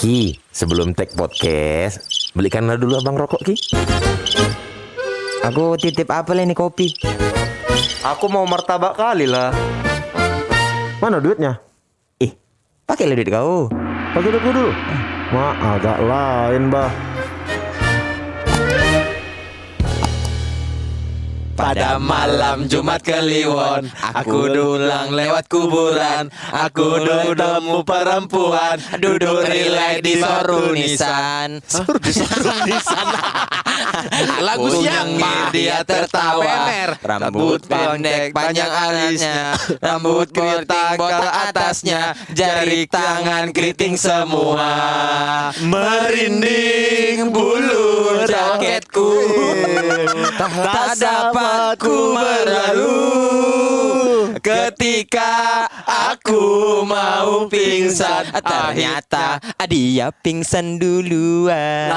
Ki, sebelum take podcast, belikanlah dulu abang rokok, Ki. Aku titip apa lah ini kopi. Aku mau martabak kali lah. Mana duitnya? Pakailah duit kau. Pakai duit gua dulu. Agak lain, bah. Pada malam Jumat Kliwon, aku dulang lewat kuburan. Aku nemu perempuan duduk rileks di sorunisan. Sorunisan. Lagu siapa? Dia tertawa. Rambut pendek panjang alisnya, rambut keriting botak atasnya, jari tangan keriting semua. Merinding bulu jaketku, tak dapat ku berlalu ketika aku mau pingsan. Ternyata dia pingsan duluan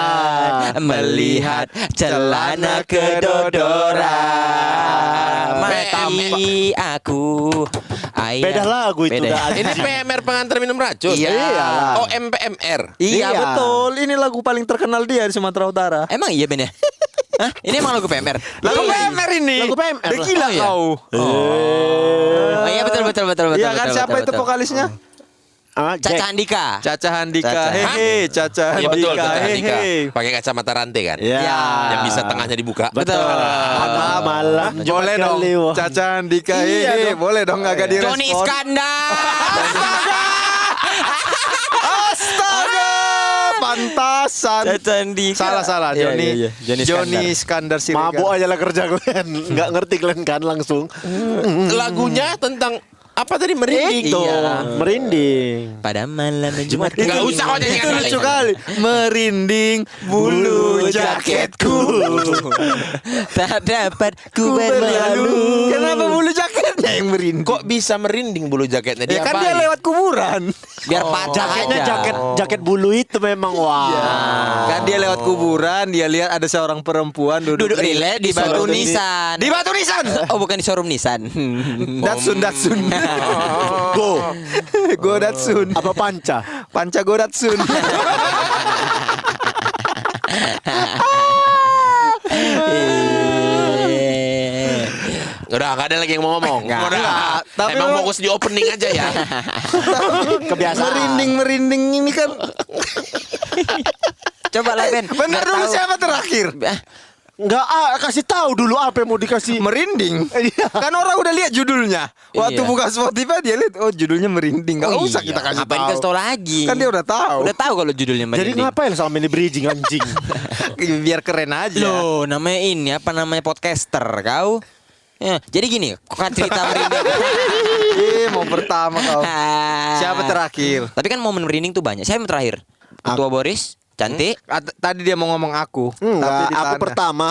melihat celana kedodoran. Mati aku. Beda lagu itu dah. Ini PMR pengantar minum racun. Iyalah. Oh, MPMR. Iya betul, ini lagu paling terkenal dia di Sumatera Utara. Emang iya Ben ya? Hah? Ini emang lagu PMR? Lagu PMR ini. Lagu PMR Udah lah. gila iya. kau. Oh iya betul. Iya kan, siapa itu vokalisnya? Caca Andika. Caca Handika. Caca. Hehe, Caca Iya betul, Handika. Caca Handika. Hehe. Pakai kacamata rantai kan? Ya. Yang bisa tengahnya dibuka. Betul. Pada malam Boleh Jumat dong. Kliwon. Caca Handika. Iya Hehe, dong. boleh dong agak direspon. Joni Iskandar. Astaga, pantasan. Caca Andika. Salah. Iya, Joni. iya. Joni Iskandar Siregar. Mabuk aja lah kerja kalian. Nggak ngerti kalian kan langsung. Lagunya tentang apa tadi, merinding tuh. Iya. Merinding. Pada malam Jumat Nggak usah kau Itu nyanyikan lucu lagi. kali. Merinding bulu jaketku. tak dapat ku berlalu. Kenapa bulu jaketnya yang merinding? Kok bisa merinding bulu jaketnya? Ya Dia kan dia lewat kuburan. Biar patah Jaketnya aja. jaket bulu itu memang Kan dia lewat kuburan, dia lihat ada seorang perempuan Duduk rileks di batu nisan. Di batu nisan. Oh bukan di showroom Nissan. Datsun. Go Datsun. apa panca? Panca Go Datsun. Udah gak ada lagi yang mau ngomong. Udah. Tapi Emang memang- fokus di opening aja ya. Kebiasaan. Merinding ini kan. Coba lah Ben. Bener Biar dulu tahu. siapa terakhir? Nggak kasih tahu dulu apa yang mau dikasih. Merinding. Iya. Kan orang udah lihat judulnya. Waktu Iya. buka Spotify dia lihat, oh judulnya merinding. Gak usah kita kasih Ngapain tahu. kasih tahu lagi? Kan dia udah tahu. Udah tahu kalau judulnya Jadi merinding. ngapain selama ini bridging anjing? Biar keren aja. Loh, namanya ini apa namanya podcaster kau? Ya, jadi gini, kan cerita merinding. Mau pertama kau. Siapa terakhir? Tapi kan momen merinding tuh banyak. Siapa yang terakhir? Ketua Boris, cantik. Tadi dia mau ngomong aku. Enggak, Tapi aku ditanda. pertama.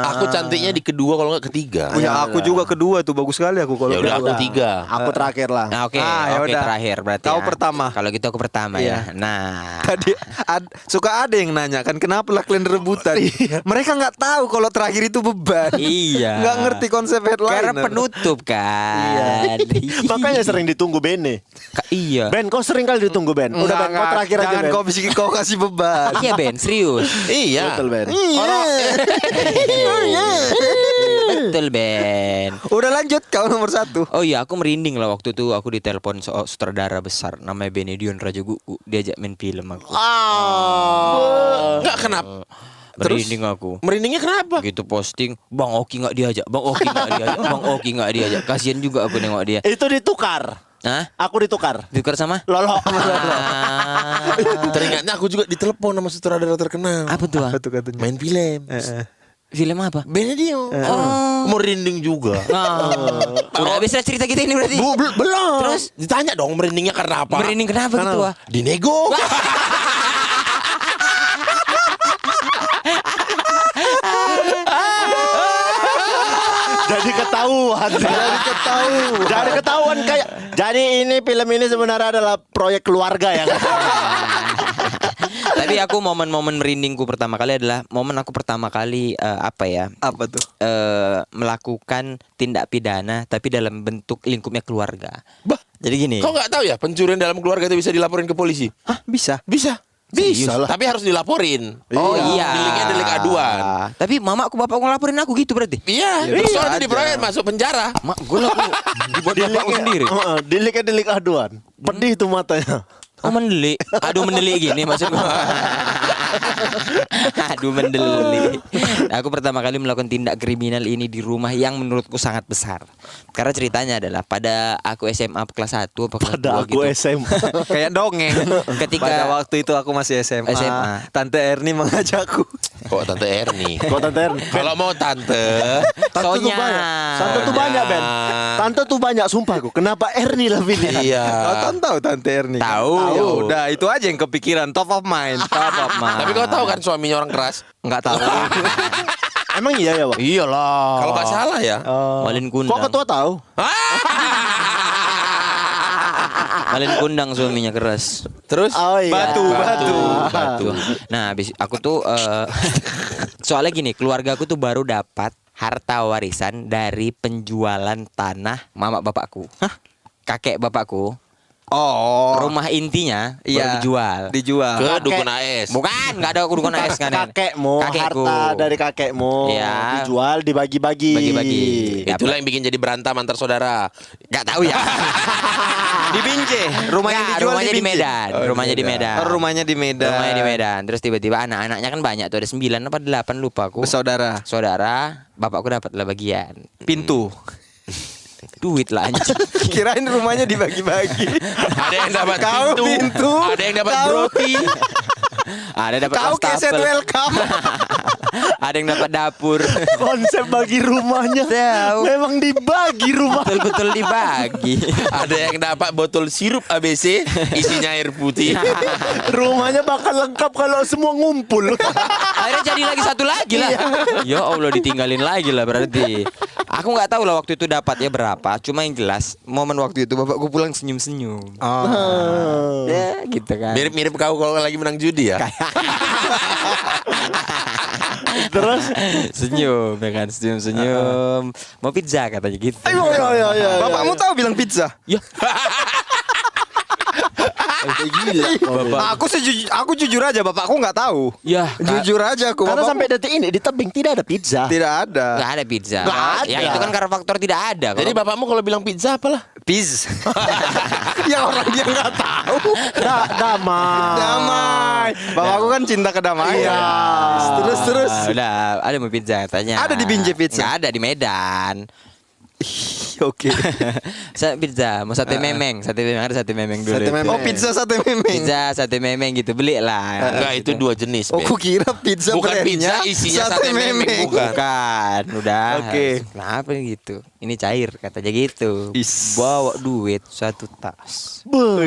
Aku cantiknya di kedua kalau nggak ketiga. Punya aku juga kedua tuh, bagus sekali aku kalau. Ya udah aku Udah. tiga. Aku terakhir lah. Nah, oke, ya oke udah. terakhir berarti. Kau ya. pertama. Kalau gitu aku pertama Iya. ya. Nah, Tadi suka ada yang nanya kan, kenapa lah kalian rebutan? Mereka nggak tahu kalau terakhir itu beban. iya. Nggak ngerti konsep headliner. Karena penutup kan. Makanya sering ditunggu Bene. Iya. Ben, kau sering kali ditunggu Ben. Udah Ben, kau terakhir aja Jangan Ben. kau kasih beban. Iya Ben, serius. Iya. Betul Ben. Betul Ben. Udah lanjut kau nomor 1. Oh iya, aku merinding lah waktu itu aku ditelepon sutradara besar namanya Benedion Rajagugu, diajak main film aku. Nggak kenapa? Merinding aku. Merindingnya kenapa? Gitu posting, Bang Oki nggak diajak, Bang Oki nggak diajak, Bang Oki nggak diajak. Kasian juga aku nengok dia. Itu ditukar. Hah? Aku ditukar. Tukar sama? Lolo. Ah, Teringatnya aku juga ditelepon sama sutradara terkenal. apa tuh? Ah? Itu katanya. Main film. Film apa? Benedio. Merinding juga. Udah habis lah cerita kita ini berarti. Belum. Terus? Ditanya dong merindingnya karena apa? Merinding kenapa gitu ah? Dinego. Jadi ketahuan. Jadi ketahuan kayak. Jadi ini film ini sebenarnya adalah proyek keluarga ya. Tapi aku momen-momen merindingku pertama kali adalah momen aku pertama kali apa ya? Apa tuh? Melakukan tindak pidana tapi dalam bentuk lingkupnya keluarga. Jadi gini. Kau nggak tahu ya pencurian dalam keluarga itu bisa dilaporin ke polisi? Hah, bisa? Bisa. Bisa lah. Tapi harus dilaporin. Oh iya. Deliknya delik aduan. Tapi mamaku bapakku ngelaporin aku gitu berarti. Iya, terus soalnya diproyek masuk penjara. Mak, gue lah dibuat bapakku sendiri. Deliknya delik aduan. Pedih tuh matanya. Oh mendelik. Aduh mendelik gini maksudku. Aduh mendelik. Aku pertama kali melakukan tindak kriminal ini di rumah yang menurutku sangat besar. Karena ceritanya adalah pada aku SMA kelas 1 apa kelas 2 Pada aku gitu. SMA. Kayak dongeng. Ketika- pada waktu itu aku masih SMA. Tante Erni mengajakku. Kok Tante Erni? Kok Tante Erni? Kalau mau tante, Tante tuh Sonya. banyak. Tante tuh banyak, Ben. Tante tuh banyak, sumpah aku. Kenapa Erni lah pilih? iya. Kau tahu Tante Erni? kan? Tahu. Ya udah, itu aja yang kepikiran, top of mind. Top of mind. Tapi kau tahu kan suaminya orang keras? Nggak tahu. Emang iya ya, Bang? Iyalah. Kalau nggak salah ya. Malin kundang. Kok ketua tahu? Malin kundang suaminya keras. Terus? Oh iya. Batu. Nah, habis aku tuh soalnya gini, keluarga aku tuh baru dapat harta warisan dari penjualan tanah mama bapakku. Kakek bapakku. Oh, Rumah intinya baru iya. dijual. Dijual. Ke Kakek. dukun AS. Bukan, nggak ada dukun AS kan. Kakekmu, Kakekku. harta dari kakekmu Iya. dijual, dibagi-bagi. Bagi-bagi. Itulah yang bikin jadi berantem antar saudara. Nggak tahu ya. Di Binjai. Rumah yang Nggak, dijual rumahnya di Binjai. Medan. Rumahnya di Medan. Oh, rumahnya di Medan. Rumahnya di Medan. Terus tiba-tiba anak-anaknya kan banyak tuh, ada 9 apa 8 lupa aku. Saudara. Saudara, bapakku dapatlah bagian. Pintu. Duit lah anjing. Kirain rumahnya dibagi-bagi. Ada yang dapat Kau pintu. ada yang dapat Kau- roti. Ada dapat Kau keset wastafel. welcome. Ada yang dapat dapur. Konsep bagi rumahnya Tahu. memang dibagi rumah. Betul-betul dibagi. Ada yang dapat botol sirup ABC isinya air putih. Rumahnya bakal lengkap kalau semua ngumpul. Akhirnya jadi lagi satu lagi lah. Ya Allah, ditinggalin lagi lah berarti. Aku nggak tahu lah waktu itu dapatnya berapa. Cuma yang jelas momen waktu itu bapakku pulang senyum-senyum. Oh. Ya gitu kan. Mirip-mirip kau kalau lagi menang judi ya. Terus Senyum ya kan, senyum-senyum. Mau pizza katanya gitu. ayo. Bapakmu tahu bilang pizza? Ya. Gila. Aku jujur aja, bapakku nggak tahu. Ya, Jujur aja aku. Karena bapakku sampai detik ini di tebing tidak ada pizza. tidak ada. nggak ada pizza. Nggak ada. Ya itu kan karena faktor tidak ada. Jadi Kalau bapakmu kalau bilang pizza apalah? Pizza. Ya orang dia nggak tahu. Damai. Damai. Bapakku kan cinta kedamaian. Iya. Terus. udah ada mau pizza katanya. Ada di Binjai pizza? Nggak ada di Medan. Oke. Saya pizza, mau sate memeng, ada sate memeng dulu. Sate itu. memeng. Oh, pizza sate memeng. Pizza sate memeng gitu, beli lah. Enggak, itu dua jenis. Oh, Ben. aku kira pizza Bukan brandnya pizza, isinya sate memeng, bukan. Bukan, udah. Oke. Kenapa gitu? Ini cair katanya gitu. Is. Bawa duit 1 tas. Duh.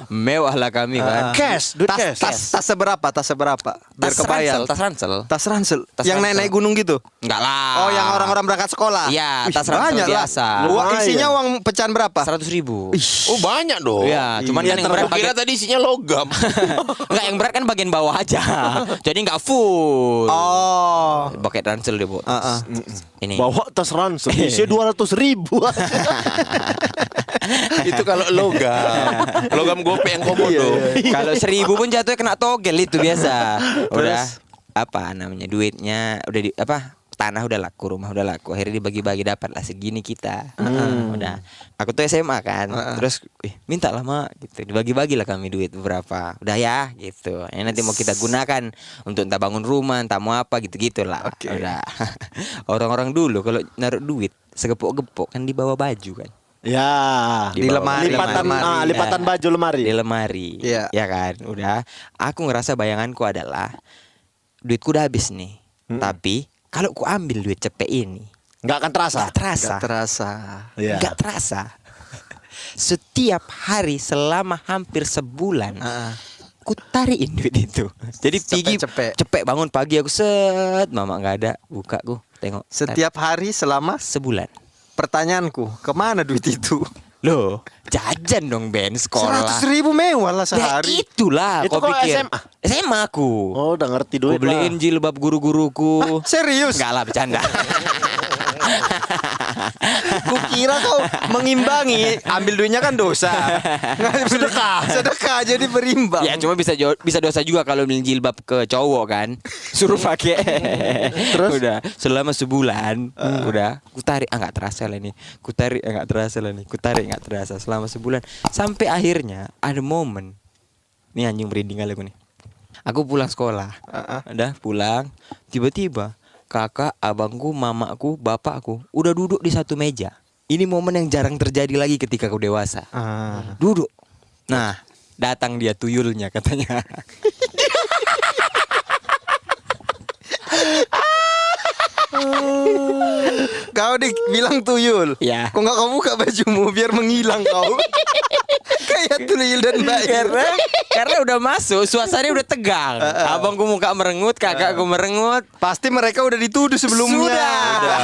Mewah lah kami kan. Cash, duit cash. Tas seberapa? Tas seberapa? Biar kebayang. Tas ransel. Tas ransel. Tas Yang ransel. naik-naik gunung gitu. Enggak lah. Oh, yang orang-orang berangkat sekolah. Iya, Wih, tas ransel banyak lah. biasa. Wah, isinya uang pecahan berapa? 100.000. Oh banyak dong. Iya, cuman kan yang berat Aku kira tadi isinya logam. Enggak, yang berat kan bagian bawah aja. Jadi enggak full. Oh. Pakai ransel deh, Bu. Ini. Bawa tas ransel isinya 200.000. Itu kalau logam. Logam gope yang komodo. Kalau 1.000 pun jatuhnya kena togel itu biasa. Udah apa namanya duitnya udah di apa tanah udah laku, rumah udah laku, akhirnya dibagi-bagi dapat lah segini kita. Udah aku tuh SMA kan, terus minta lah mak gitu, dibagi-bagi lah kami duit berapa, udah ya gitu. Ini nanti mau kita gunakan untuk entah bangun rumah, entah mau apa gitu-gitu lah. Oke. Udah orang-orang dulu kalau naruh duit segepok-gepok kan di bawah baju kan. Ya. Di lemari. Lipatan baju lemari. Di lemari. Iya. Ya kan, udah. Aku ngerasa bayanganku adalah duitku udah habis nih. Tapi kalau ku ambil duit cepet ini, Nggak akan terasa. nggak terasa. Gak terasa. Iya. Nggak terasa. Setiap hari selama hampir sebulan, ku tarikin duit itu. Jadi pagi Cepet-cepet. cepet bangun pagi aku set, mama nggak ada, buka ku tengok. Setiap hari selama sebulan. pertanyaanku, kemana duit itu? Loh, jajan dong Ben sekolah. 100.000 mewah lah Ya sehari. itulah Itu kau kalau pikir. SMA? SMA aku. Oh, udah ngerti duit Aku beliin lah. jilbab guru-guruku. Serius? Enggak lah, bercanda. Kukira kau mengimbangi, ambil duitnya kan dosa. Sedekah jadi berimbang. Ya cuma bisa dosa juga kalau beli jilbab ke cowok kan. Suruh pakai. Terus udah selama sebulan udah kutarik nggak terasa lah nih. Kutarik nggak terasa lah nih. Kutarik nggak terasa selama sebulan sampai akhirnya ada momen. Nih anjing merinding kali aku nih. Aku pulang sekolah. Udah pulang tiba-tiba kakak, abangku, mamaku, bapakku udah duduk di satu meja. Ini momen yang jarang terjadi lagi ketika aku dewasa. Duduk. Nah, datang dia tuyulnya katanya. Kau bilang tuyul. Ya. Kok nggak kau buka bajumu biar menghilang kau? Kayak tuyul dan bayi. Karena udah masuk, suasananya udah tegang. Abangku muka merengut, kakakku merengut. Pasti mereka udah dituduh sebelumnya. Sudah.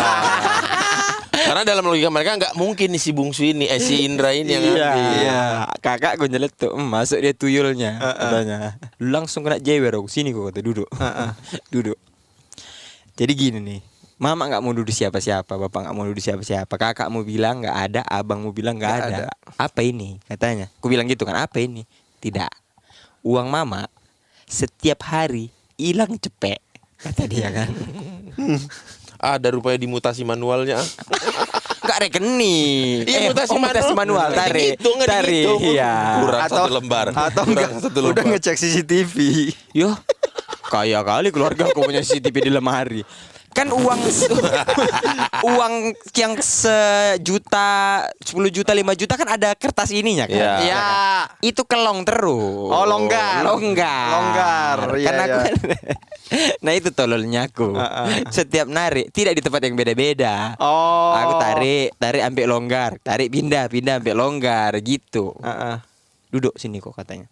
Karena dalam logika mereka nggak mungkin nih si bungsu ini, si Indra ini yang ngambil. Iya. Kakakku nyeletuk, masuk dia tuyulnya. Katanya. Lu langsung kena jewer aku. Sini kok kata duduk. Duduk. Jadi gini nih. Mama nggak mau duduk siapa-siapa, bapak nggak mau duduk siapa-siapa, kakak mau bilang nggak ada, abang mau bilang nggak ada. Apa ini? Katanya. Aku bilang gitu kan, apa ini? Tidak. Uang mama setiap hari hilang cepet, kata dia kan. Ada rupanya dimutasi manualnya. Nggak rekening. Iya, mutasi manual. Tarik. Iya. Kurang satu lembar. Atau Kurang enggak, satu udah lembar. ngecek CCTV. Yo, kaya kali keluarga aku punya CCTV di lemari. Kan uang yang 1 juta, 10 juta, 5 juta kan ada kertas ininya kan. Iya. Ya. Itu kelong terus. Oh, longgar. Iya, Karena aku iya. nah itu tololnya aku. Setiap narik tidak di tempat yang beda-beda. Oh. Aku tarik ambil longgar, tarik pindah ambil longgar gitu. Duduk sini kok katanya.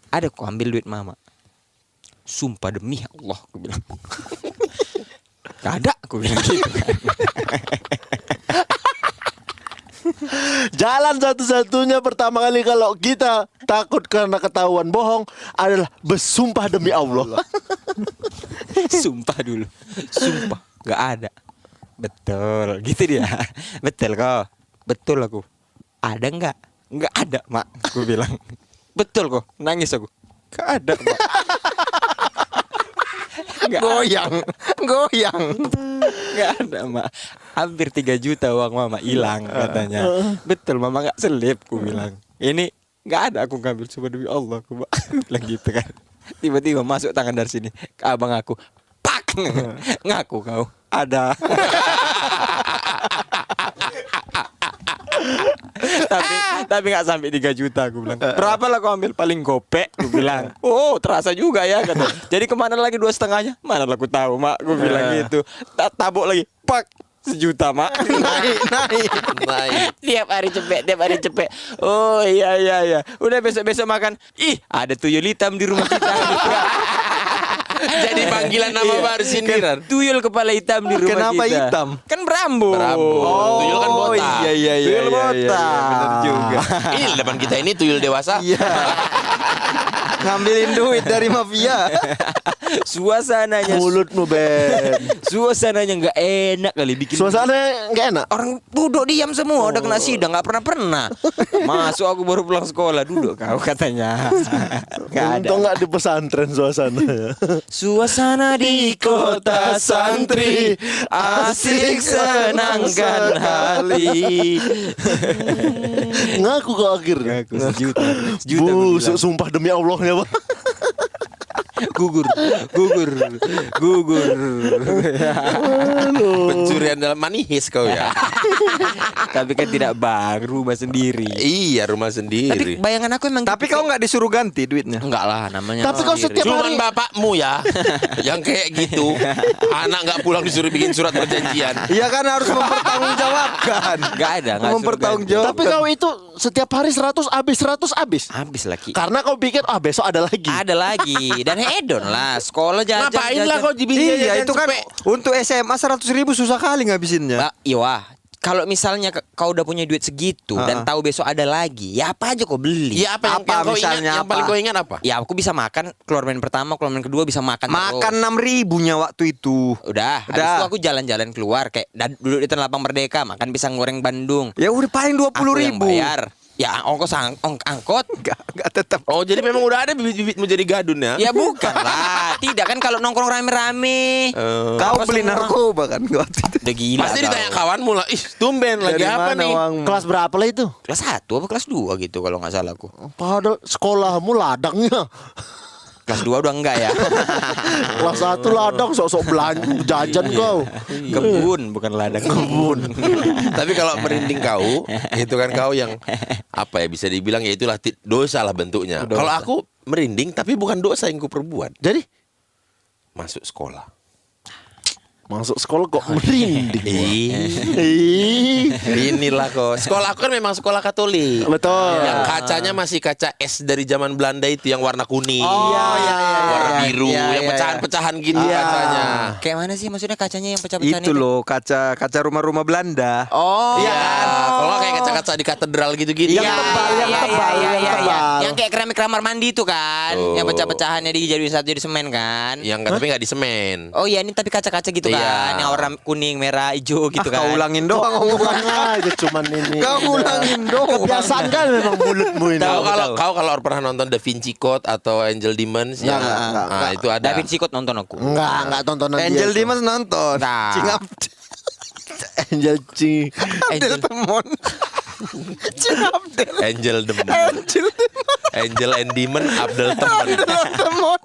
Ada kok ambil duit mama. Sumpah demi Allah aku bilang. Gak ada aku bilang gitu kan. Jalan satu-satunya pertama kali kalau kita takut karena ketahuan bohong adalah bersumpah demi Allah. Sumpah dulu. Sumpah gak ada. Betul gitu dia. Betul kok. Betul aku. Ada nggak? Nggak ada mak. Aku bilang. Betul kok. Nangis aku. Gak ada mak. Goyang. Gak ada mak. Hampir 3 juta uang mama hilang katanya. Betul mama gak selip. Aku bilang. Ini gak ada aku ngambil. Cuma demi Allah aku bilang gitu kan. Tiba-tiba masuk tangan dari sini ke abang aku. Pak. Ngaku kau. Ada. tapi nggak sampai 3 juta aku bilang. Berapa lah kau ambil? Paling gopek aku bilang. Oh terasa juga ya kata. Jadi kemana lagi 2,5-nya? Mana lah aku tahu mak. Aku bilang gitu. Tabuk lagi. Pak 1 juta mak. Naik. Tiap hari cepet. Oh iya. Udah besok makan. Ih ada tuyul hitam di rumah kita. Jadi panggilan nama baru sindiran. Tuyul kepala hitam di rumah Kenapa kita. hitam? Kan berambut. Tuyul kan botak. Iya. Tuyul botak. Benar juga. Ini di depan kita ini tuyul dewasa. Iya. Ngambilin duit dari mafia. Suasananya Mulutmu Ben. Suasananya nggak enak kali bikin. Suasananya nggak enak. Orang duduk diam semua, udah kena sidang, nggak pernah. Masuk aku baru pulang sekolah, duduk kau katanya. Nggak ada. Untung nggak di pesantren suasananya. Suasana di kota santri asik senangkan hati. Ngaku kok akhirnya. Aku sejuta aku Busuk bilang. sumpah demi Allahnya Bang. Gugur. Pencurian dalam manihis kau ya. Tapi kan tidak bang, rumah sendiri. Iya, rumah Tapi sendiri. bayangan aku emang Tapi kau nggak disuruh ganti duitnya? Enggak lah namanya. Tapi kau sendiri. setiap Cuman hari- bapakmu ya yang kayak gitu. Anak nggak pulang disuruh bikin surat perjanjian. Iya kan harus mempertanggungjawabkan. Nggak ada, nggak suruh Mempertanggungjawabkan. Tapi kau itu setiap hari 100 habis. habis lagi. Karena kau pikir besok ada lagi. Ada lagi dan hedon lah sekolah jajan. Ngapain lah kau Iya itu kan untuk SMA 100.000 susah kali ngabisinnya. Iya wah, kalau misalnya kau udah punya duit segitu dan tahu besok ada lagi, ya apa aja kau beli. Iya apa yang Apa kau ingat? misalnya Yang paling apa? kau ingat apa? Ya aku bisa makan keluar main pertama, keluar main kedua bisa makan Makan terus. 6.000-nya waktu itu. Udah, habis Udah. itu aku jalan-jalan keluar kayak duduk di Tanah Lapang Merdeka makan pisang goreng Bandung. Ya udah paling Aku yang 20.000. bayar. Ya ongkos angkot. Enggak tetap. Oh jadi memang udah ada bibit-bibit mau jadi gadun ya? Ya bukan lah. Tidak kan kalau nongkrong rame-rame. Kau Ongkos beli murah. narkoba kan waktu itu. Udah gila. Pasti kau. ditanya kawanmu lah. Ih tumben lagi Dari apa mana nih? uangmu? Kelas berapa lah itu? Kelas 1 apa kelas 2 gitu kalau nggak salah aku. Padahal sekolahmu ladangnya. Kelas 2 udah enggak ya. Kelas 1 ladang sok-sok belanja jajan kau. Kebun bukan ladang. Kebun. Tapi kalau merinding kau, itu kan kau yang apa ya bisa dibilang ya itulah dosa lah bentuknya. Kalau aku merinding tapi bukan dosa yang ku perbuat. Jadi Masuk sekolah. masuk sekolah kok merinding. Inilah kok. Sekolah aku kan memang sekolah Katolik. Betul. Yang kacanya masih kaca es dari zaman Belanda itu yang warna kuning. Warna biru, yang pecahan-pecahan gitu kacanya. Kayak mana sih maksudnya kacanya yang pecah-pecahan Itu loh kaca rumah-rumah Belanda. Oh. Iya kan? Kalau kayak kaca-kaca di katedral gitu-gitu. Yang tebal, yang tebal, yang tebal. Yang kayak keramik kamar mandi itu kan, yang pecah-pecahannya dijadiin satu jadi semen kan. Yang tapi nggak di semen. Oh iya ini tapi kaca-kaca gitu Iya. kan, yang warna kuning, merah, hijau gitu kan. Kau ulangin doang omongan. aja cuman ini. Kau ulangin doang. Kebiasaan kan memang mulutmu ini. Kau kalau pernah nonton Da Vinci Code atau Angel Demons yang enggak. itu ada. David Sikot nonton aku. Enggak tontonan Angel dia. Dimas nonton. Nah. Cingap. Angel Cing. Abdel Temon. Cingapdel. Angel Demon. Angel Temon. Angel and Demon Abdel Teman. Abdel Temon.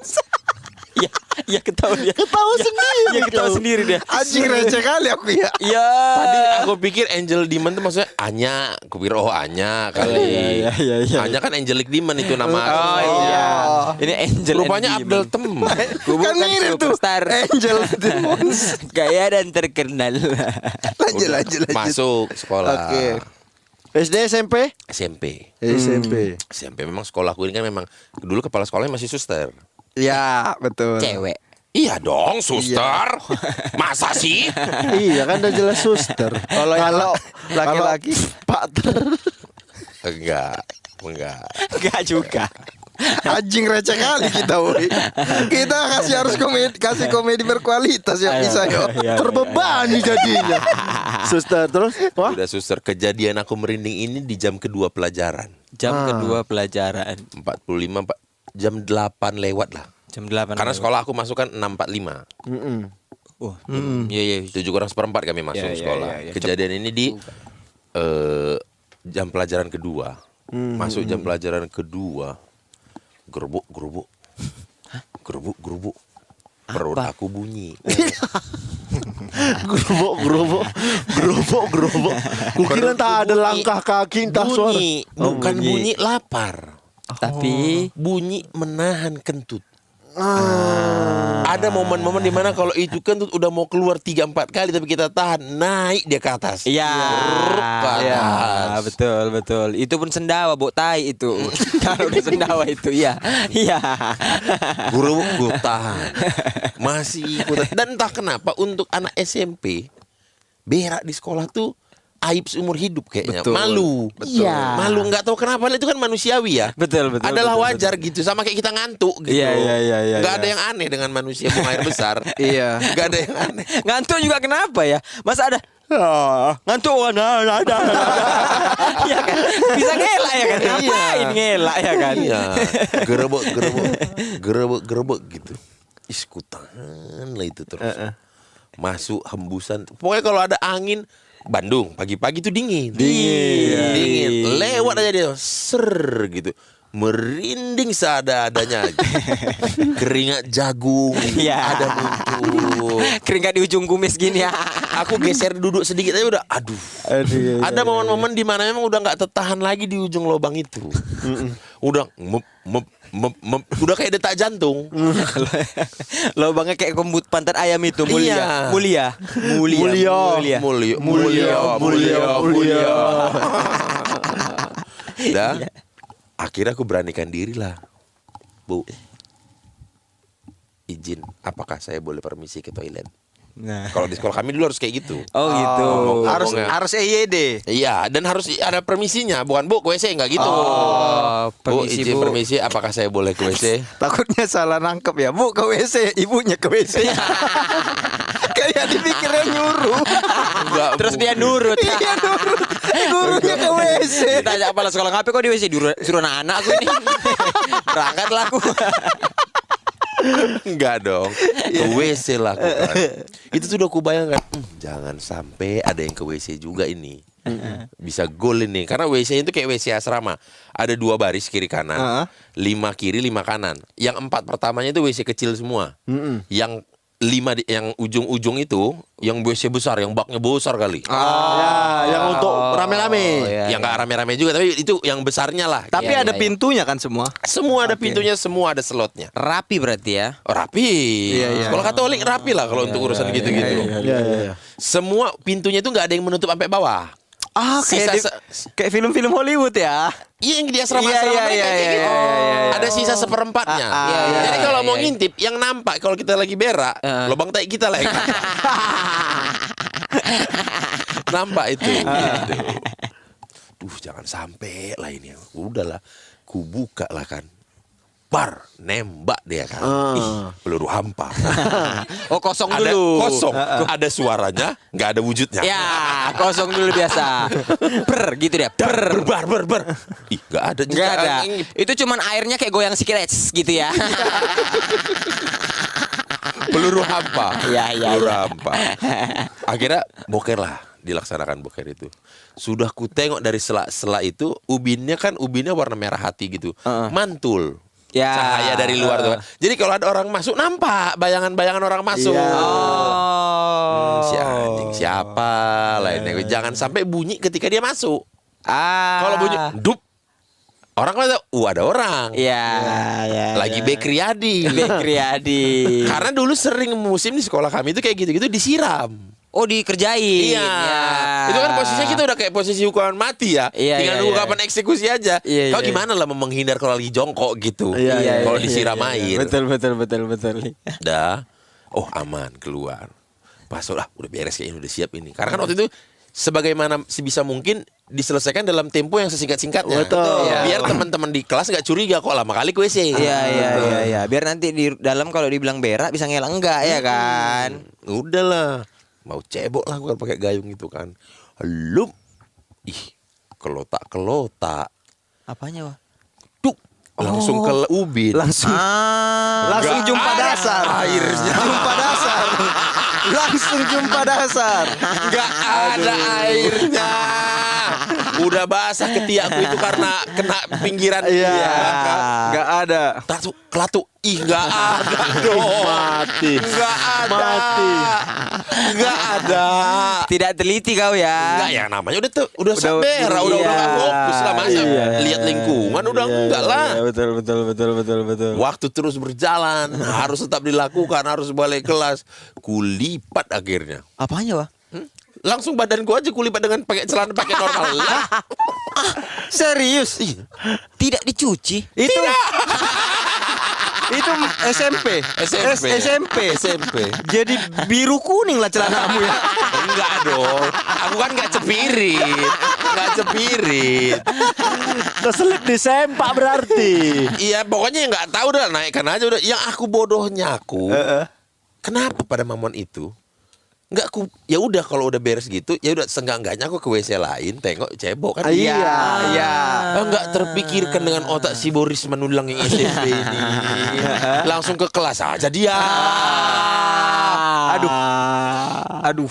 Iya, iya ketawa dia. Ketawa sendiri. Iya ketawa sendiri dia. Anjing receh kali aku ya. Iya. Tadi aku pikir Angel Demon itu maksudnya Anya. Aku pikir Anya kali. iya. Anya kan Angelic Demon itu nama. Oh iya. Ini Angel. Rupanya and Abdel Demon. Teman. Kan mirip tuh. superstar. Angel Temon. Gaya dan terkenal. Lanjut. Masuk sekolah. Oke. SD SMP? SMP. SMP. SMP memang sekolahku ini kan memang dulu kepala sekolahnya masih suster. Ya, betul. Cewek. Iya dong, suster. Masa sih? Iya kan udah jelas suster. Kalau yang laki-laki Pak Enggak. Enggak juga. anjing receh kali kita, woi. Kita harus kasih komedi berkualitas ya bisa yo. terbebani jadinya. Suster terus wah Udah suster, kejadian aku merinding ini di jam kedua pelajaran. Jam kedua pelajaran. 45 jam 8 lewat lah. Jam 8. Karena sekolah aku masuk kan 6.45. Iya. 7 kurang seperempat kami masuk Ya, sekolah. ya. Kejadian ini di jam pelajaran kedua. Masuk jam pelajaran kedua. Gerubuk. Perut aku bunyi. gerobok. Kukira tak ada langkah kaki entah suara. Bunyi, bukan bunyi lapar. Tapi Bunyi menahan kentut. Ada momen-momen dimana kalau itu kentut udah mau keluar 3-4 kali tapi kita tahan, naik dia ke atas. iya. Ke Iya, atas. betul. Itu pun sendawa, bok tai itu. Kalau udah sendawa itu, iya. Iya. Guru tahan. Masih ikut. Dan entah kenapa untuk anak SMP berak di sekolah tuh aib seumur hidup kayaknya. Betul. Malu. Iya. Malu nggak tahu kenapa itu kan manusiawi ya. Betul. Adalah wajar gitu, sama kayak kita ngantuk gitu. Iya. Nggak ada yang aneh dengan manusia buang air besar. Iya. Nggak ada yang aneh. Ngantuk juga kenapa ya? Masa ada ngantuk ada. Iya kan? Bisa ngelak ya kan? Ngapain ngelak ya kan? Iya. Gerebek gitu. Ku tahan lah itu terus. Masuk hembusan. Pokoknya kalau ada angin Bandung pagi-pagi tuh dingin. Dingin. Lewat aja dia ser gitu. Merinding seadanya aja. Keringat jagung Iya. ada muncul. Keringat di ujung kumis gini ya. Aku geser duduk sedikit aja udah aduh. Ada momen-momen di mana memang udah nggak tertahan lagi di ujung lubang itu. Udah mep, udah kayak detak jantung. Lubangnya kayak kembut pantat ayam itu. Iya. Mulia. Dah. Akhirnya aku beranikan diri lah. Bu, izin, apakah saya boleh permisi ke toilet? Nah. Kalau di sekolah kami dulu harus kayak gitu. Oh gitu. Harus EYD. Iya, dan harus ada permisinya, bukan Bu ke WC enggak gitu. Oh, Bu, permisi, izin Bu. permisi, apakah saya boleh ke WC? Takutnya salah nangkep ya. Bu ke WC, ibunya ke WC. Kayak dipikirnya nyuruh. Enggak, Terus Bu. dia nurut. Iya nurut. Gurunya ke WC. Tanya apa sekolah ngapain kok di WC suruh anak aku ini. Berangkatlah aku. Enggak dong. Ke WC lah aku kan. Itu sudah aku bayangkan. Jangan sampai ada yang ke WC juga ini. Bisa gol ini. Karena WC itu kayak WC asrama. Ada 2 baris kiri kanan. 5 kiri 5 kanan. Yang 4 pertamanya itu WC kecil semua. Yang 5 yang ujung-ujung itu yang WC besar, yang baknya besar kali. Ya, yang untuk rame-rame. Yang nggak rame-rame juga, tapi itu yang besarnya lah. Tapi Iya, ada iya. pintunya kan semua. Semua ada pintunya, semua ada slotnya. Rapi berarti ya. Oh, rapi. Sekolah Katolik rapi lah kalau untuk urusan gitu-gitu. Iya. Semua pintunya itu nggak ada yang menutup sampai bawah. Ah, kayak film-film Hollywood ya. Iya, yang di asrama-asrama mereka kayak gitu. Ada sisa seperempatnya. Jadi kalau mau ngintip, yang nampak kalau kita lagi berak, lubang tai kita lah yang nampak. Nampak itu. Gitu. Jangan sampai lah ini. Udahlah, ku buka lah kan. Bar, nembak dia kan. Peluru hampa. Oh, kosong Ada dulu. kosong, ada suaranya, nggak ada wujudnya. Ya, kosong dulu biasa. Gitu dia. Ber. Ih, nggak ada juga. Enggak ada. Itu cuman airnya kayak goyang sikit gitu ya. Peluru hampa. Iya. Peluru hampa. Akhirnya boker lah, dilaksanakan boker itu. Sudah ku tengok dari sela-sela itu, ubinnya warna merah hati gitu. Mantul. Ya. Cahaya dari luar tuh. Jadi kalau ada orang masuk, nampak bayangan-bayangan orang masuk. Si anjing siapa lainnya. Jangan sampai bunyi ketika dia masuk. Kalau bunyi dup, orang kan tahu, ada orang. Iya. Lagi Bekriadi. Bekriadi. Karena dulu sering musim di sekolah kami itu kayak gitu-gitu disiram. Oh, dikerjain. Iya. Itu kan posisinya kita udah kayak posisi hukuman mati ya. Iya, Tinggal iya, nunggu iya. kapan eksekusi aja. Iya, Kau iya. gimana lah menghindar kalau lagi jongkok gitu. Iya, Kalau disiram air. Betul. Dah. Oh, aman keluar. Masuk lah, udah beres kayaknya, udah siap ini. Karena kan waktu itu sebagaimana sebisa mungkin diselesaikan dalam tempo yang sesingkat-singkatnya. Betul. Biar teman-teman di kelas nggak curiga kok lama kali ke WC. Iya. Biar nanti di dalam kalau dibilang berak bisa ngelak enggak ya kan. Udahlah. Mau cebok lah gua pakai gayung itu kan. Lup. Ih, kelotak. Apanya, Wah? Duk. Langsung ke ubin. Langsung Nggak jumpa ada dasar. airnya. Jumpa dasar. Langsung jumpa dasar. Nggak ada airnya. Udah basah ketiakku itu karena kena pinggiran. Nggak ada. Kelatu. Ih, nggak ada dong. Mati. Nggak ada. Mati. Nggak ada. Tidak teliti kau ya. Enggak, yang namanya udah sabera, udah iya. nggak fokus lah, masa lihat lingkungan udah enggak lah. Betul. Waktu terus berjalan, harus tetap dilakukan, harus balik kelas. Kulipat akhirnya. Apanya, Wah? Langsung badanku aja kulipat dengan pakai celana pakai normal. Lah, Serius? Tidak dicuci. Itu SMP. SMP. Jadi biru kuning lah celanamu ya. Enggak dong. Aku kan enggak cepirit. Keselip di sempak berarti. Iya, pokoknya enggak tahu dah, naikkan aja udah. Yang aku bodohnya kenapa pada momen itu? Enggak, aku ya udah kalau udah beres gitu, ya udah seenggak-enggaknya aku ke WC lain, tengok cebok kan. Iya. Enggak terpikirkan dengan otak si Boris Manulang yang SMP ini. Langsung ke kelas aja dia. Aduh.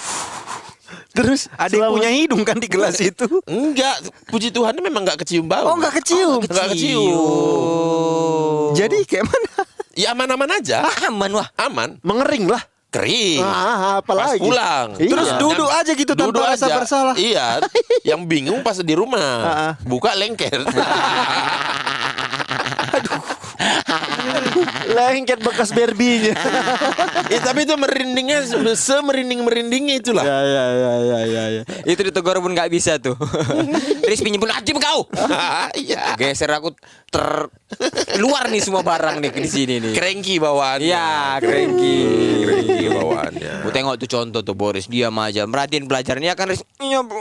Terus ada yang punya hidung kan di kelas itu? Enggak, puji Tuhan memang enggak kecium bau. Oh, nggak kecium. Enggak kecium. Jadi kayak mana? Ya aman-aman aja. Aman, Wah. Aman. Mengering lah. Kering. Apalagi. Pas pulang. Terus duduk aja gitu tanpa Duduk rasa aja. bersalah. Iya. Yang bingung pas di rumah. Buka lengket. Lengket bekas berbinya. Tapi itu merindingnya semerinding-merindingnya itulah. Ya. Itu ditegur pun nggak bisa tuh. Riz pinjam pun ajib kau. Iya. Geser aku luar nih semua barang nih di sini nih. Cranky bawaannya. Iya, cranky. Cranky bawaannya. Gue tengok tuh contoh tuh Boris, diam aja, merhatiin pelajarannya kan Riz. Iya, Bu.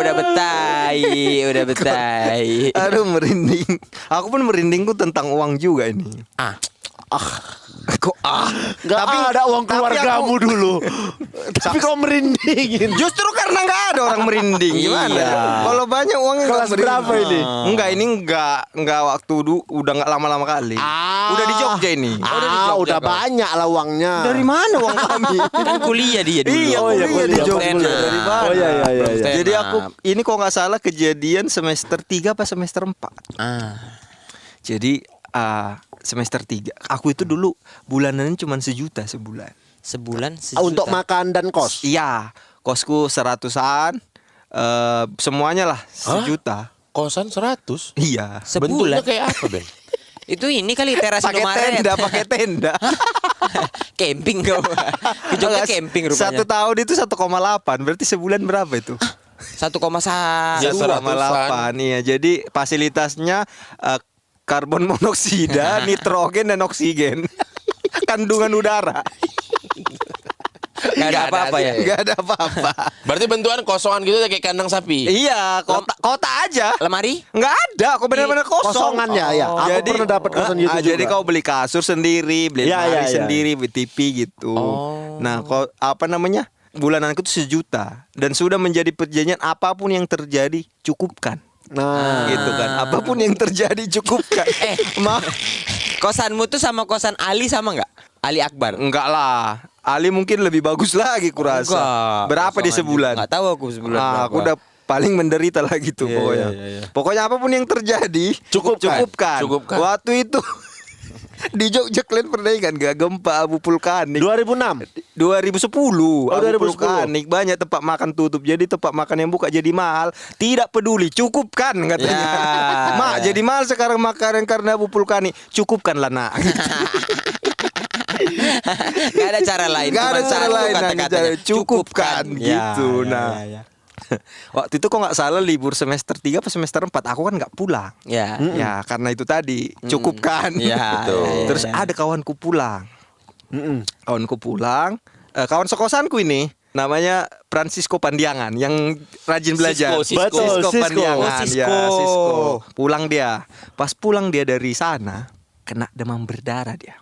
Udah betai. Aduh merinding. Aku pun merindingku tentang uang juga ini. Kok Gak ada uang keluargamu dulu. Tapi kau merindingin. Justru karena nggak ada orang merinding. Gimana? Iya. Kalau banyak uangnya nggak Kelas berapa merinding. ini? Enggak, ini enggak waktu udah nggak lama-lama kali. Udah di Jogja ini. Udah banyak lah uangnya. Dari mana uang kami? Kan kuliah dia dulu. Iya, Oh, iya, kuliah di kuliah. Jogja. Enak. Dari mana? Oh iya. Jadi aku ini kok nggak salah kejadian semester 3 apa semester 4. Jadi semester 3. Aku itu dulu bulanannya cuma 1 juta sebulan. Sebulan sejuta. Untuk makan dan kos. Iya, kosku 100-an. Semuanya lah 1 juta. Kosan 100. Iya. Bentuknya Sebulan. kayak apa, Ben? Itu ini kali teras Pakai Indomaret. pakai tenda. Camping kau. Ke Jogja camping rupanya. 1 tahun itu 1,8. Berarti sebulan berapa itu? 1,1. Ya, 1,8. Iya. Jadi fasilitasnya karbon monoksida, nitrogen dan oksigen. Kandungan udara. Gak ada apa-apa ya. Gak ada apa-apa. Berarti bentukan kosongan gitu kayak kandang sapi. Iya, kota aja. Lemari? Nggak ada, kok benar-benar kosong. Kosongan ya. Aku pernah dapat kosan gitu juga. Jadi kau beli kasur sendiri, beli Iya, lemari iya. sendiri, beli TV gitu. Nah, kau apa namanya? Bulananku tuh 1 juta dan sudah menjadi perjanjian apapun yang terjadi cukupkan. Nah, Gitu kan. Apapun yang terjadi cukupkan. Kosanmu tuh sama kosan Ali sama nggak? Ali Akbar. Enggak lah. Ali mungkin lebih bagus lagi kurasa. Enggak. Berapa di Kosongan sebulan? juga. Nggak tahu aku sebulan berapa. Aku udah paling menderita lah gitu pokoknya. Pokoknya apapun yang terjadi cukupkan. Waktu itu di Jogja kalian pernah ingat gak gempa abu vulkanik 2006. 2010 abu 2010. vulkanik banyak tempat makan tutup, jadi tempat makan yang buka jadi mahal. Tidak peduli, cukupkan katanya. Mak, jadi mahal sekarang makanan karena abu vulkanik. Cukupkanlah nak. Gak ada cara lain. Gak ada Cuma cara satu lain, kata-katanya. cukupkan Ya, gitu. ya, Nah, ya. waktu itu kok nggak salah libur semester 3 apa semester 4 aku kan nggak pulang. Ya. Ya karena itu tadi cukupkan. Ya, Betul. ya, ya, Terus ya. ada kawanku pulang. Kawanku pulang, kawan sekosanku ini namanya Francisco Pandiangan yang rajin belajar. Cisco. Betul, Cisco. Pandiangan. Oh, Ya, Cisco. Cisco. Pulang dia. Pas pulang dia dari sana kena demam berdarah dia.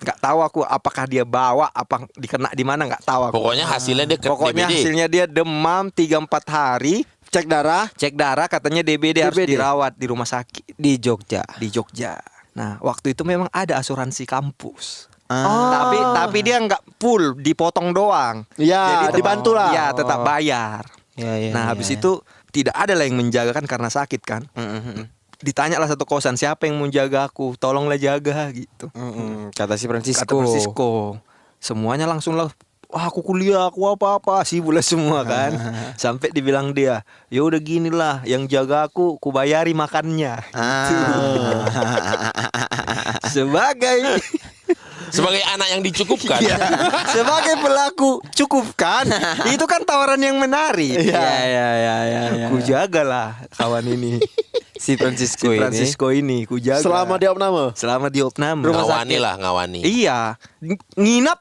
Nggak tahu aku apakah dia bawa apa dikena di mana, nggak tahu aku. Pokoknya hasilnya dia Pokoknya DBD. hasilnya dia demam 3-4 hari. Cek darah. Cek darah katanya DBD harus DBD. dirawat di rumah sakit Di Jogja. di Jogja. Nah, waktu itu memang ada asuransi kampus. Ah. Tapi dia nggak full, dipotong doang. Ya, Jadi dibantu lah. Ya, tetap bayar. Ya, ya, Nah, ya, habis ya. itu tidak ada lah yang menjaga kan karena sakit kan. Ditanyalah satu kosan, siapa yang mau jaga aku? Tolonglah jaga gitu. Kata si Francisco. Kata Francisco. Semuanya langsung lah. Wah, aku kuliah, aku apa-apa sih boleh semua kan. Sampai dibilang dia, ya udah gini lah, yang jaga aku bayari makannya. Sebagai anak yang dicukupkan. Iya. Sebagai pelaku cukupkan. Itu kan tawaran yang menarik. Ya. Ku jagalah kawan ini. Si Francisco Si ini. Francisco ini ku jaga. Selama di opname. Selama di opname. Ngawani lah, ngawani. Iya, nginap.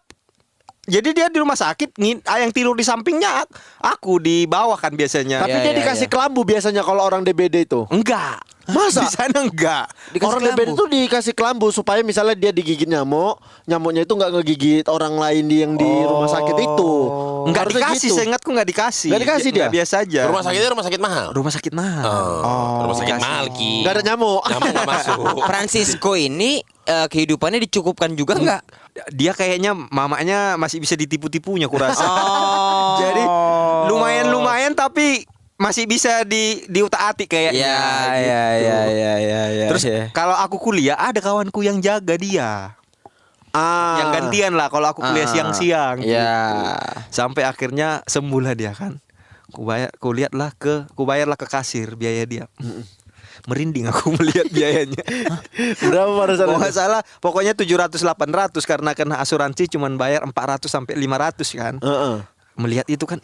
Jadi dia di rumah sakit, yang tidur di sampingnya aku di bawah kan biasanya. Tapi Ya, dia ya, dikasih ya. kelambu biasanya kalau orang DBD itu. Enggak. Masa? Di sana enggak. Dikasih Orang kelambu. DBD itu dikasih kelambu supaya misalnya dia digigit nyamuk, nyamuknya itu nggak ngegigit orang lain yang di rumah sakit itu. Enggak Harusnya dikasih, gitu. seingatku enggak dikasih. Nggak dikasih dia? Nggak, biasa aja. Rumah sakitnya rumah sakit mahal. Rumah sakit mahal. Rumah sakit dikasih. mahal Ki. Nggak ada nyamuk. Nyamuk nggak masuk. Francisco ini kehidupannya dicukupkan juga nggak? Dia kayaknya mamanya masih bisa ditipu-tipunya kurasa. Oh. Jadi lumayan tapi masih bisa diutak-atik kayaknya. gitu. Ya. Terus kalau aku kuliah ada kawanku yang jaga dia. Yang gantian lah kalau aku kuliah siang-siang. Ya. Sampai akhirnya sembuh lah dia kan. Ku bayarlah ke kasir biaya dia. merinding aku melihat biayanya. Berapa pada saat Kalau itu? nggak salah pokoknya 700-800 karena kena asuransi cuman bayar 400 sampai 500 kan. Heeh. Melihat itu kan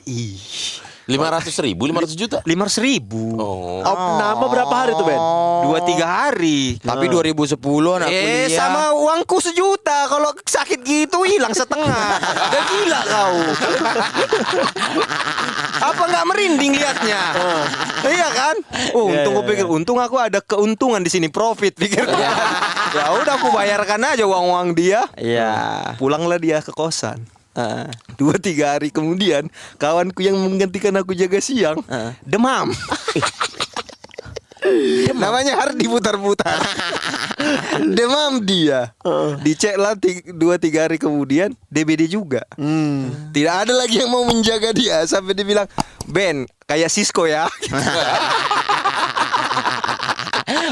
500.000, 500 juta. 500.000. Oh. Nama berapa hari tuh Ben? 2-3 hari. Tapi 2010 anak kuliah. Sama uangku 1 juta. Kalau sakit gitu hilang setengah. Udah gila kau. Apa nggak merinding liatnya? Iya kan? Untung aku pikir, untung aku ada keuntungan di sini, profit pikir. Ya udah aku bayarkan aja uang-uang dia. Iya. Pulanglah dia ke kosan. 2-3 hari kemudian kawanku yang menggantikan aku jaga siang demam. Namanya harus diputar-putar. Demam dia. Diceklah 2-3 hari kemudian DBD juga. Tidak ada lagi yang mau menjaga dia sampai dia bilang, "Ben, kayak Cisco ya."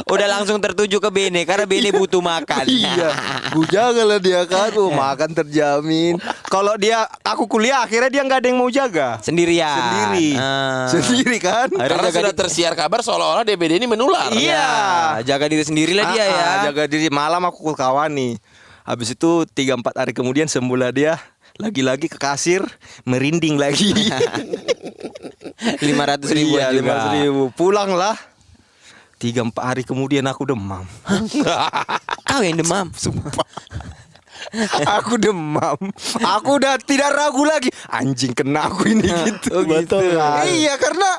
Udah langsung tertuju ke Bene karena Bene butuh makan. Iya, ku jagalah dia kan, makan terjamin. Kalau aku kuliah akhirnya dia nggak ada yang mau jaga. Sendirian. Sendiri kan. Karena sudah tersiar kabar seolah-olah DBD ini menular. Iya, Jaga diri sendirilah dia ya. Jaga diri. Malam aku kawani. Habis itu 3-4 hari kemudian sembuhlah dia. Lagi-lagi ke kasir merinding lagi. 500.000 Iya, juga. 500.000. Pulanglah. 3-4 hari kemudian aku demam. Kau yang demam. Sumpah. Aku demam. Aku udah tidak ragu lagi. Anjing kena aku ini gitu. Betul kan? Iya karena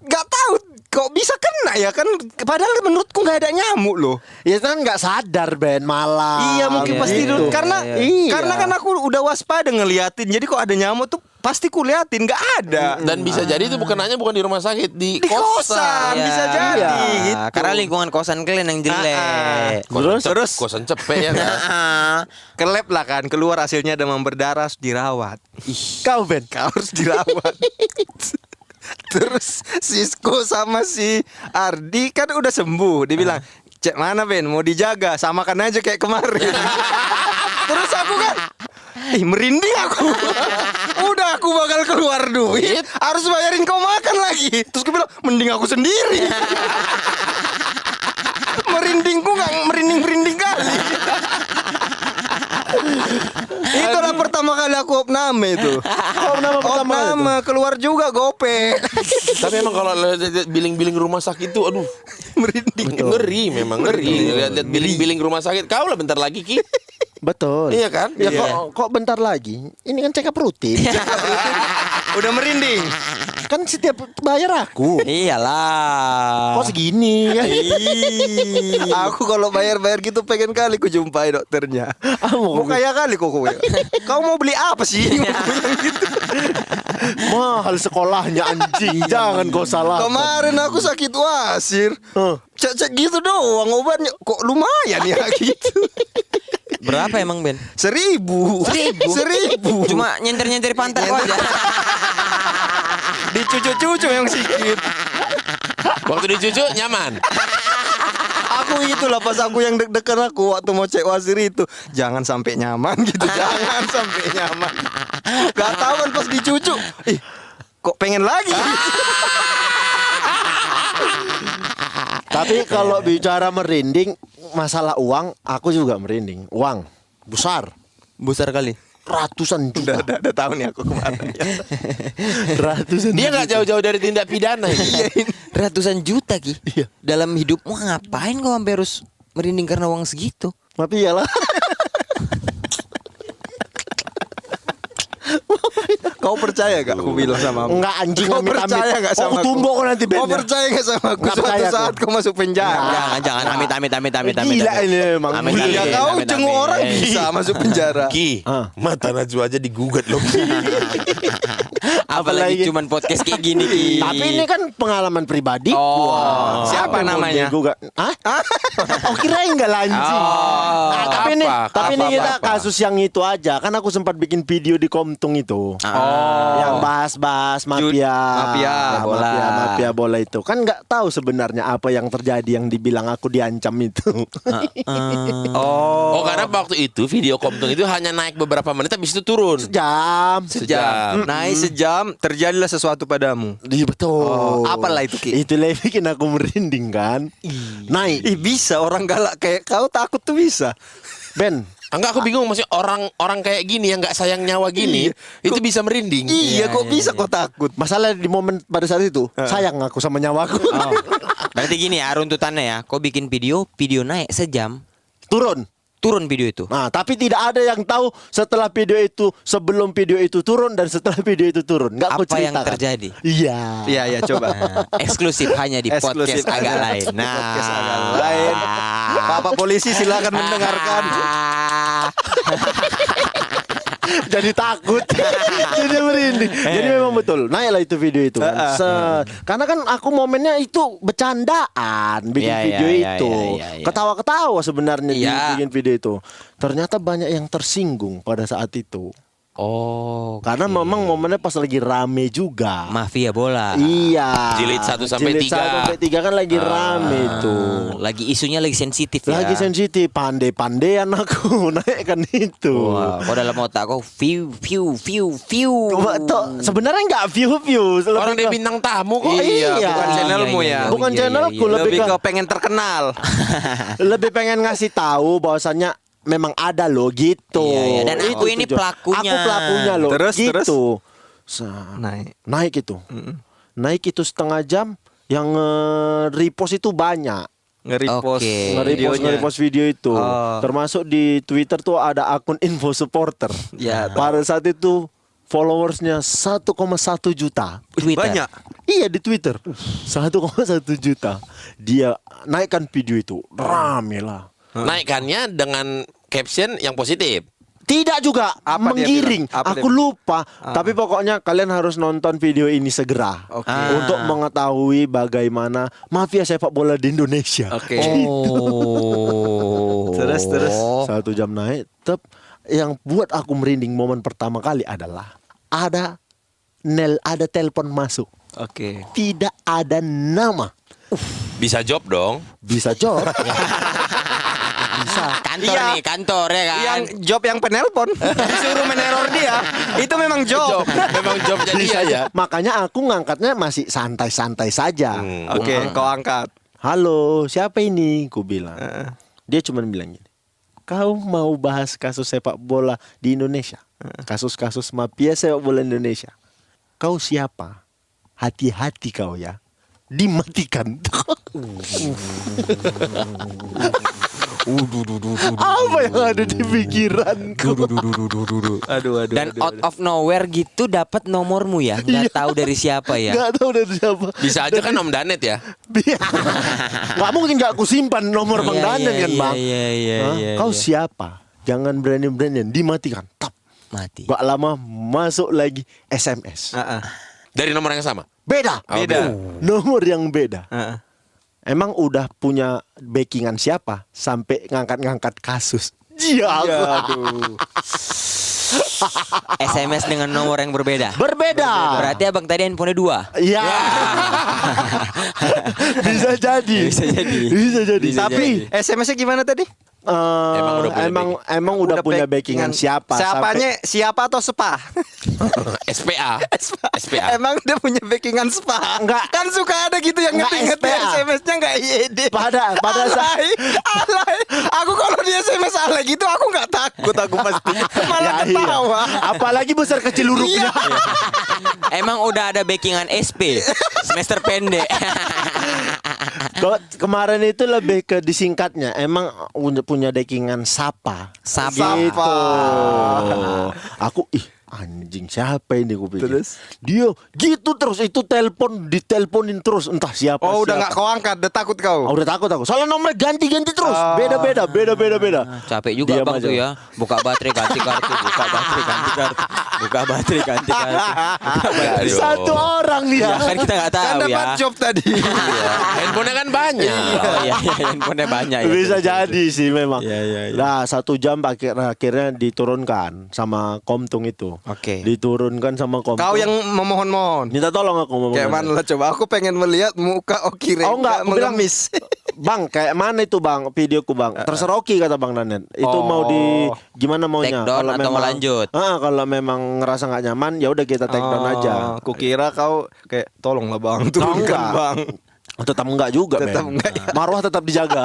nggak tahu kok bisa kena ya kan. Padahal menurutku nggak ada nyamuk loh. Ya kan nggak sadar Ben malam. Iya mungkin pasti gitu. karena Iya. karena kan aku udah waspada ngeliatin. Jadi kok ada nyamuk tuh pasti ku liatin nggak ada. Dan bisa jadi itu bukan di rumah sakit, di Di kosan Iya. bisa jadi Iya. gitu. Karena lingkungan kosan kalian yang jelek. Terus kosan cepet ya kan. ke lab lah kan, keluar hasilnya demam berdarah, harus dirawat. Kau Ben. Kau harus dirawat. Terus Sisko sama si Ardi kan udah sembuh. Dia bilang, "Cek mana Ben, mau dijaga, samakan aja kayak kemarin." Terus aku kan merinding aku. Udah aku bakal keluar duit, harus bayarin kau makan lagi. Terus gue bilang, "Mending aku sendiri." Merindingku gak merinding-merinding kali. Itulah pertama kali aku opname itu. Opname keluar juga gope. Tapi emang kalau lihat biling-biling rumah sakit itu aduh Merinding. ngeri, memang ngeri. Lihat biling-biling rumah sakit. Kau lah bentar lagi Ki. Betul. Iya kan? Ya kok bentar lagi. Ini kan check up rutin. Udah merinding. Kan setiap bayar aku. Iyalah. Kok segini kan? Aku kalau bayar-bayar gitu pengen kali ku jumpai dokternya. Mau kaya kali kok kowe. Kau mau beli apa sih? Mahal sekolahnya anjing. Jangan kau salah. Kemarin aku sakit wasir. Cek-cek gitu doang obatnya. Kok lumayan ya gitu. Berapa emang Ben? 1.000. 1.000. Cuma nyenter-nyenter pantat kok aja. Dicucu-cucu yang sikit. Waktu dicucu nyaman. Aku itulah pas aku yang deg-degan aku waktu mau cek wasir itu. Jangan sampai nyaman gitu. Jangan sampai nyaman. Gak tahu kan pas dicucu. Kok pengen lagi. Tapi kalau bicara merinding, masalah uang, aku juga merinding. Uang besar, Besar kali. ratusan juta. Udah tahu nih aku kemarin. Ratusan. Dia nggak jauh-jauh dari tindak pidana ini. Ratusan juta Ki. Iya. Dalam hidupmu ngapain kau sampai harus merinding karena uang segitu? Tapi iyalah. Kau percaya gak aku bilang sama aku? Enggak anjing Kau amit-amit. percaya gak sama Aku tumbuk kau nanti Kau bandnya. percaya gak sama aku? Nggak Suatu percaya saat aku. kau masuk penjara. Jangan amit. Gila ini emang. Ya kau cenguk orang bisa masuk penjara. Ki, mata Najwa aja digugat loh. Apalagi cuman podcast kayak gini Ki. Tapi ini kan pengalaman pribadi. Oh. Siapa namanya? Juga. Hah? Oh kirain enggak lancing. Oh. Nah, tapi ini Apa, kita apa? kasus yang itu aja. Kan aku sempat bikin video di Komtung itu. Yang bahas-bahas mafia. Mafia bola itu. Kan nggak tahu sebenarnya apa yang terjadi yang dibilang aku diancam itu. Oh, karena waktu itu video Komtung itu hanya naik beberapa menit habis itu turun. Sejam. Sejam. Naik sejam. sejam terjadilah sesuatu padamu. Iya betul. Apalah itu, Ki? Itu yang bikin aku merinding kan. Naik. Ih, bisa orang galak kayak kau takut tuh bisa. Ben, Enggak, aku bingung maksudnya orang kayak gini yang nggak sayang nyawa gini itu bisa merinding. Iya, kok bisa kau takut? masalah di momen pada saat itu sayang aku sama nyawaku. Oh. Berarti gini ya runtutannya ya. Kau bikin video naik sejam, turun video itu. Nah, tapi tidak ada yang tahu setelah video itu, sebelum video itu turun dan setelah video itu turun. Nggak aku Apa yang ceritakan. terjadi? Iya. Iya, coba. Nah, eksklusif hanya di Eksklusif podcast agak aja. lain. Nah, Podcast agak lain. Bapak polisi silakan mendengarkan. Jadi takut. Jadi merinding. Jadi memang betul. Naiklah itu video itu kan. Karena kan aku momennya itu bercandaan bikin Iya, video iya, itu. iya. Ketawa-ketawa sebenarnya Iya. bikin video itu. Ternyata banyak yang tersinggung pada saat itu. oh, Karena memang momennya pas lagi rame juga. mafia bola. Iya. Jilid 1 sampai Jilid 3. 1 sampai 3 kan lagi rame itu. Lagi isunya lagi sensitif ya. Lagi sensitif, pandai-pandaian aku naikkan itu. Wah, kau dalam otak kau view. Coba toh, sebenarnya nggak view. Orang dia bintang tamu kok. Iya. Bukan channelmu Iya, ya. iya, Bukan iya, channelku, iya. Lebih lebih ke ke pengen terkenal. lebih pengen ngasih tahu bahwasannya memang ada loh gitu. Iya, iya. Dan Itu aku ini tujuan. pelakunya. Aku pelakunya loh. Terus, gitu. Naik. Naik itu. Naik itu setengah jam. Yang repost itu banyak. Nge-repost Oke. Nge-repost video itu. Oh. Termasuk di Twitter tuh ada akun info supporter. Ya, Pada saat itu followersnya 1,1 juta. Twitter. banyak. Iya di Twitter 1,1 juta. Dia naikkan video itu. Rame lah. Naikkannya dengan caption yang positif. Tidak juga Apa dia menggiring. bilang? Apa Aku dia- lupa. Tapi pokoknya kalian harus nonton video ini segera. Oke. Untuk mengetahui bagaimana mafia sepak bola di Indonesia. Oke. Oh. Terus. 1 jam naik. Yang buat aku merinding momen pertama kali adalah ada telepon masuk. Oke. Tidak ada nama. Bisa job dong. Bisa job. Bisa. Kantor Iya. nih, kantor ya kan. Yang job yang penelpon disuruh meneror dia. Itu memang job. Memang jobnya dia Bisa ya. aja. Makanya aku ngangkatnya masih santai-santai saja. Oke, kau angkat. Halo, siapa ini? Ku bilang. Dia cuma bilang gini. Kau mau bahas kasus sepak bola di Indonesia? Kasus-kasus mafia sepak bola Indonesia. Kau siapa? Hati-hati kau ya. Dimatikan. Apa yang ada di pikiranku? Aduh. Dan out of nowhere gitu dapat nomormu ya. Nggak tahu dari siapa ya. Gak tahu dari siapa. Bisa aja kan Om Danet ya. Gak mungkin gak aku simpan nomor Bang Iya, Danen iya, kan iya, Bang. iya, iya, Hah? iya, Kau iya. siapa? Jangan berani-beranian dimatikan. Tap. Mati. Gak lama masuk lagi SMS. Dari nomor yang sama. Beda. Beda. Nomor yang beda. Heeh. Emang udah punya backingan siapa sampai ngangkat-ngangkat kasus? Iya. Aduh. SMS dengan nomor yang berbeda. Berbeda. Berarti abang tadi handphonenya 2. Iya. Bisa jadi. Bisa jadi. Bisa jadi. Tapi SMS-nya gimana tadi? Emang udah punya backingan siapa? Siapanya siapa atau sepa? SPA. SPA. Emang udah punya backingan sepa? Enggak. Kan suka ada gitu yang Enggak ngetik-ngetik SPA. SMS-nya enggak IED. Pada saat alay. Aku kalau dia SMS alay gitu aku enggak takut, aku pasti malah Ya, iya. ketawa. Apalagi besar kecil hurufnya. Emang udah ada backingan SP semester pendek. Kalau kemarin itu lebih ke disingkatnya. Emang punya backingan Sapa. Sapa. Gitu. Aku anjing siapa ini gue pikir. Terus? Dia gitu terus itu diteleponin terus entah siapa. Oh, udah siapa. enggak kau angkat, udah takut kau. Oh, udah takut aku. Soalnya nomornya ganti-ganti terus. Beda-beda. Capek juga Diam bang aja. tuh ya. Buka baterai ganti kartu. Buka baterai ganti kartu. Buka baterai ganti kartu. Buka baterai. Satu orang dia. Ya kan kita nggak Kan tahu dapat ya. job tadi. Handphonenya kan banyak. Oh iya, handphonenya banyak ya. Bisa jadi sih memang. Iya. Nah 1 jam akhirnya diturunkan sama Komtung itu. Oke. Diturunkan sama Komtung. Kau yang memohon-mohon. minta tolong aku ngomong. Kayak mana lah coba, aku pengen melihat muka Oki Rengga Oh, enggak, aku bilang- mengemis. Bang, kayak mana itu bang videoku bang? Terserah Rocky kata Bang Danet. Itu mau di gimana maunya? Take down atau mau lanjut? Kalau memang ngerasa nggak nyaman, ya udah kita take down aja. Kukira kau kayak tolonglah bang, turunkan enggak. bang. Tetap enggak juga, Tetap men. enggak ya. Marwah tetap dijaga.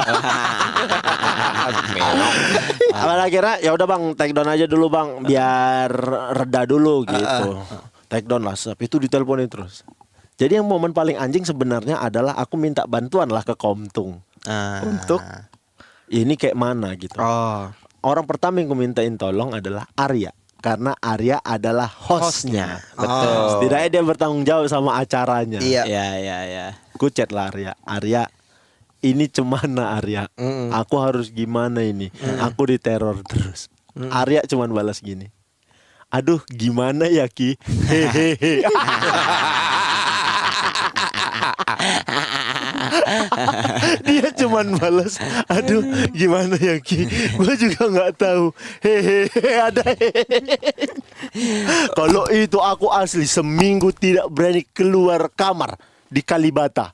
Akhirnya ya udah bang, take down aja dulu bang, biar reda dulu gitu. Take down lah, itu diteleponin terus. Jadi yang momen paling anjing sebenarnya adalah aku minta bantuan lah ke Komtung untuk ini kayak mana gitu. Orang pertama yang aku mintain tolong adalah Arya. Karena Arya adalah hostnya. Betul. Setidaknya dia bertanggung jawab sama acaranya. Iya. Ya. Ku chat lah Arya. Arya, ini cemana Arya? Aku harus gimana ini? Aku diteror terus. Arya cuman balas gini. Aduh, gimana ya Ki? Hehehe. Dia cuman balas, aduh gimana ya Ki, gue juga nggak tahu. Hehehe, ada hehehe. Kalau itu aku asli seminggu tidak berani keluar kamar di Kalibata.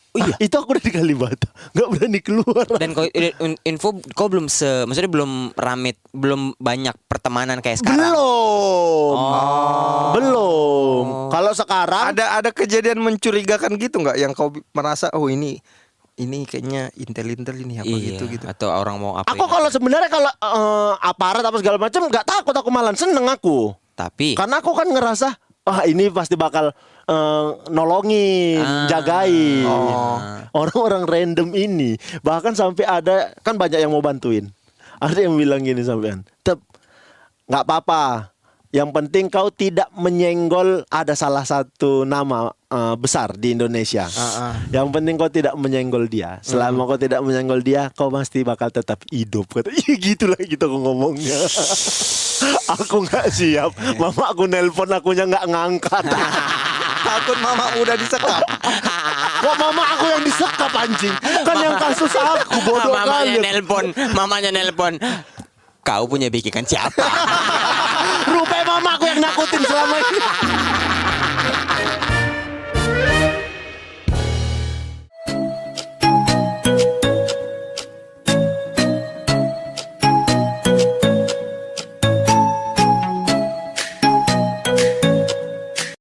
Oh iya, itu aku udah di Kalibata, nggak berani keluar. Dan info kau belum maksudnya belum ramit, belum banyak pertemanan kayak sekarang. Belum. Kalau sekarang Ada kejadian mencurigakan gitu nggak yang kau merasa oh ini kayaknya intel ini apa gitu. Atau orang mau apa? aku kalau sebenarnya kalau aparat apa segala macam nggak takut, aku malah seneng aku. Tapi Karena aku kan ngerasa wah ini pasti bakal nolongin, jagain orang-orang random ini. Bahkan sampai ada kan banyak yang mau bantuin. Ada yang bilang gini sampean, "Tep, nggak apa-apa. Yang penting kau tidak menyenggol ada salah satu nama besar di Indonesia. Yang penting kau tidak menyenggol dia. Selama kau tidak menyenggol dia, kau pasti bakal tetap hidup." Kata, gitulah gitu aku ngomongnya. Aku nggak siap. Mama aku nelpon, akunya nggak ngangkat. Takut mama udah disekap. Kok mama aku yang disekap anjing? Kan yang kasus aku bodoh kali. Mamanya nelpon. Kau punya bikikan siapa? Rupanya mama aku yang nakutin selama ini.